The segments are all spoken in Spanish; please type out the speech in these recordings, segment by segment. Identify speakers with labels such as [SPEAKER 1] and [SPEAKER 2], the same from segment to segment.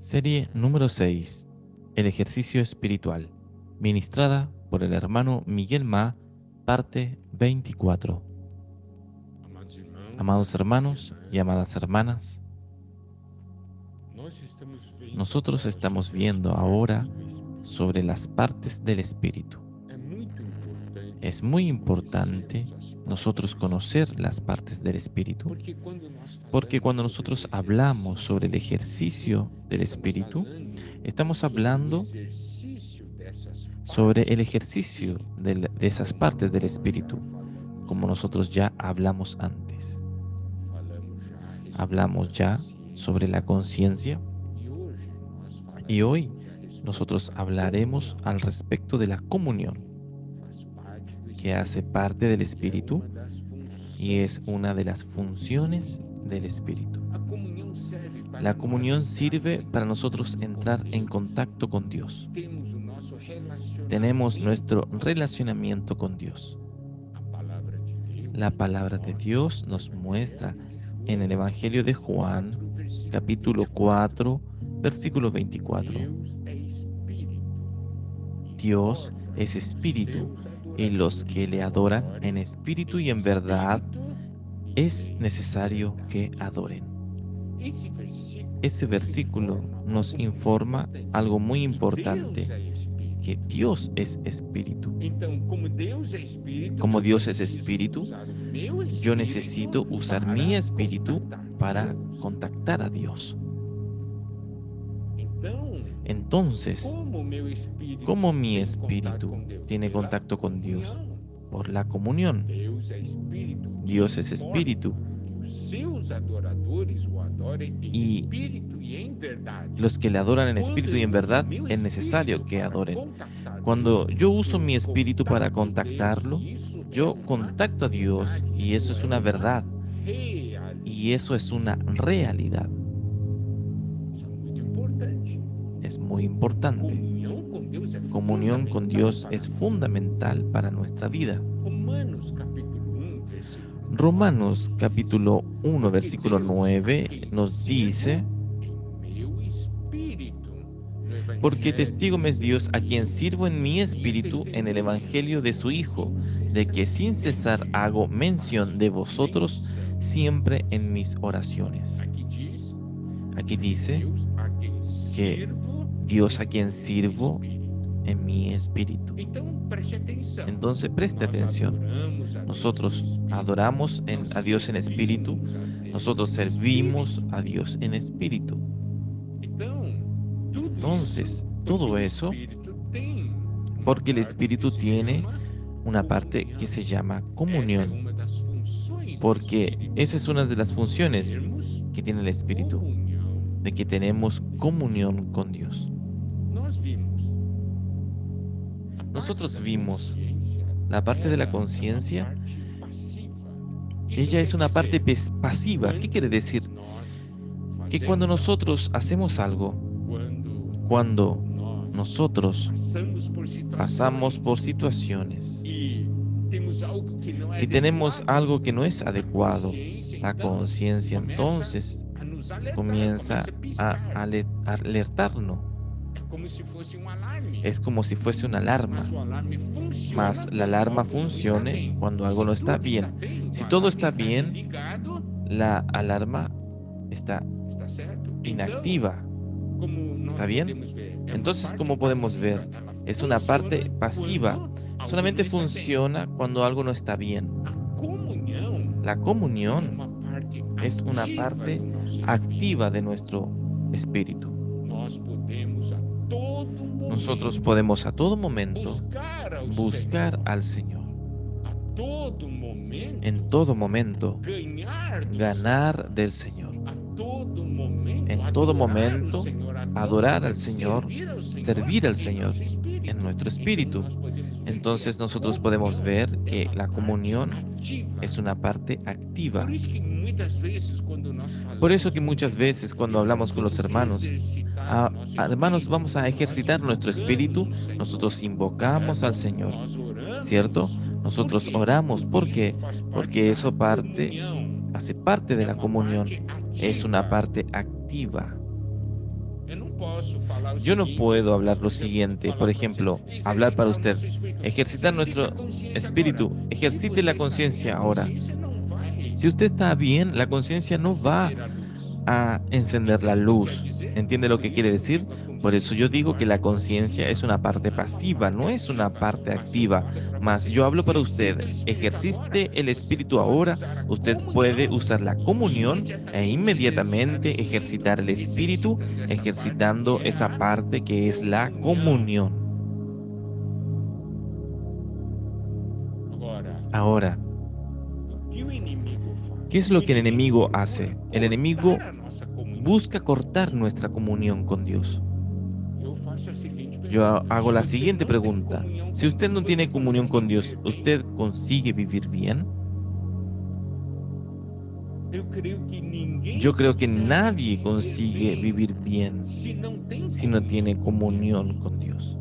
[SPEAKER 1] Serie número 6. El ejercicio espiritual. Ministrada por el hermano Miguel Ma, parte 24. Amados hermanos y amadas hermanas, nosotros estamos viendo ahora sobre las partes del espíritu. Es muy importante nosotros conocer las partes del espíritu, porque cuando nosotros hablamos sobre el ejercicio del espíritu, estamos hablando sobre el ejercicio de esas partes del espíritu, como nosotros ya hablamos antes. Hablamos ya sobre la conciencia y hoy nosotros hablaremos al respecto de la comunión, que hace parte del espíritu y es una de las funciones del espíritu. La comunión sirve para nosotros entrar en contacto con Dios. Tenemos nuestro relacionamiento con Dios. La palabra de Dios nos muestra en el Evangelio de Juan, capítulo 4, versículo 24. Dios es espíritu y los que le adoran en espíritu y en verdad es necesario que adoren. Ese versículo nos informa algo muy importante, que Dios es espíritu. Como Dios es espíritu, yo necesito usar mi espíritu para contactar a Dios. Entonces, ¿cómo mi espíritu tiene contacto con Dios? Por la comunión. Dios es espíritu y los que le adoran en espíritu y en verdad es necesario que adoren. Cuando yo uso mi espíritu para contactarlo, yo contacto a Dios y eso es una verdad y eso es una realidad. Es muy importante. Comunión con Dios es fundamental para nuestra vida. Romanos capítulo 1, versículo 9 nos dice: porque testigo me es Dios, a quien sirvo en mi espíritu en el evangelio de su Hijo, de que sin cesar hago mención de vosotros siempre en mis oraciones. Aquí dice que Dios a quien sirvo en mi espíritu. Entonces preste atención. Nosotros adoramos a Dios en espíritu, nosotros servimos a Dios en espíritu. Entonces, todo eso porque el espíritu tiene una parte que se llama comunión, porque esa es una de las funciones que tiene el espíritu, de que tenemos comunión con Dios. Nosotros vimos la parte de la conciencia, ella es una parte pasiva. ¿Qué quiere decir? Que cuando nosotros hacemos algo, cuando nosotros pasamos por situaciones y tenemos algo que no es adecuado, la conciencia entonces comienza a alertarnos. Es como si fuese una alarma, mas la alarma funcione cuando algo no está bien. Si todo está bien, la alarma está inactiva. ¿Está bien? Entonces, como podemos ver, es una parte pasiva. Solamente funciona cuando algo no está bien. La comunión es una parte activa de nuestro espíritu. Nosotros podemos a todo momento buscar al Señor. En todo momento ganar del Señor. En todo momento adorar al Señor, servir al Señor en nuestro espíritu. Entonces nosotros podemos ver que la comunión es una parte activa. Por eso que muchas veces cuando hablamos con los hermanos, hermanos, vamos a ejercitar nuestro espíritu, nosotros invocamos al Señor, ¿cierto? Nosotros oramos. ¿Por qué? Porque eso hace parte de la comunión, es una parte activa. Yo no puedo hablar lo siguiente, por ejemplo, hablar para usted, ejercitar nuestro espíritu, ejercite la conciencia ahora. Si usted está bien, la conciencia no va a encender la luz. ¿Entiende lo que quiere decir? Por eso yo digo que la conciencia es una parte pasiva, no es una parte activa. Mas yo hablo para usted, ejercite el espíritu ahora, usted puede usar la comunión e inmediatamente ejercitar el espíritu, ejercitando esa parte que es la comunión. Ahora, ¿qué es lo que el enemigo hace? El enemigo busca cortar nuestra comunión con Dios. Yo hago la siguiente pregunta. Si usted no tiene comunión con Dios, ¿usted consigue vivir bien? Yo creo que nadie consigue vivir bien si no tiene comunión con Dios.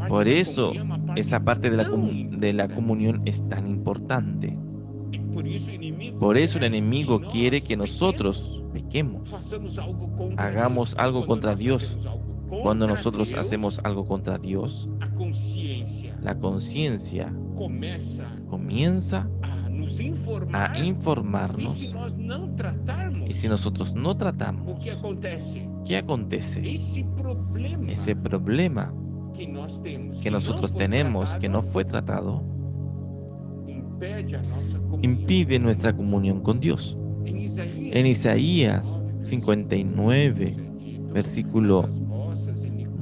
[SPEAKER 1] Por eso, esa parte de la comunión es tan importante. Por eso el enemigo quiere que nosotros pequemos, hagamos algo contra Dios. Cuando nosotros hacemos algo contra Dios, la conciencia comienza a informarnos. Y si nosotros no tratamos, ¿qué acontece? Ese problema que nosotros tenemos, que no fue tratado, impide nuestra comunión con Dios. En Isaías 59, versículo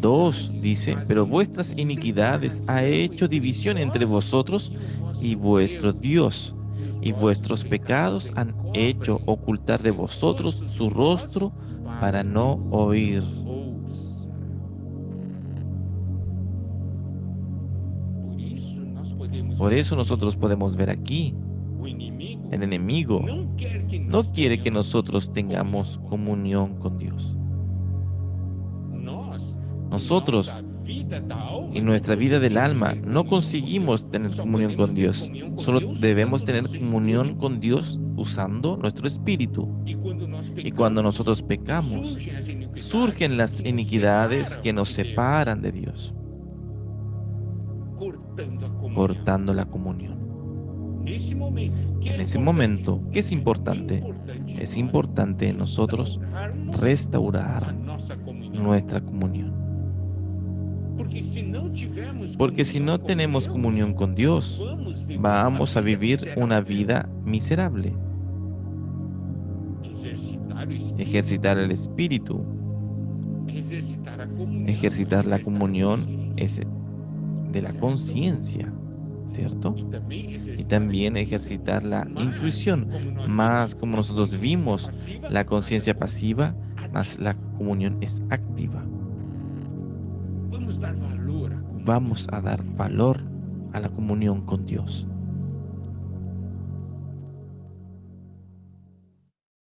[SPEAKER 1] 2 dice, pero vuestras iniquidades ha hecho división entre vosotros y vuestro Dios, y vuestros pecados han hecho ocultar de vosotros su rostro para no oír. Por eso nosotros podemos ver aquí, el enemigo no quiere que nosotros tengamos comunión con Dios. Nosotros, en nuestra vida del alma, no conseguimos tener comunión con Dios. Solo debemos tener comunión con Dios usando nuestro espíritu. Y cuando nosotros pecamos, surgen las iniquidades que nos separan de Dios, cortando la comunión. En ese momento, ¿qué es importante? Es importante en nosotros restaurar nuestra comunión. Porque si no tenemos comunión con Dios, vamos a vivir una vida miserable. Ejercitar el espíritu, ejercitar la comunión es de la conciencia, ¿cierto? Y también ejercitar la intuición, más como nosotros vimos la conciencia pasiva, más la comunión es activa. Vamos a dar valor a la comunión con Dios.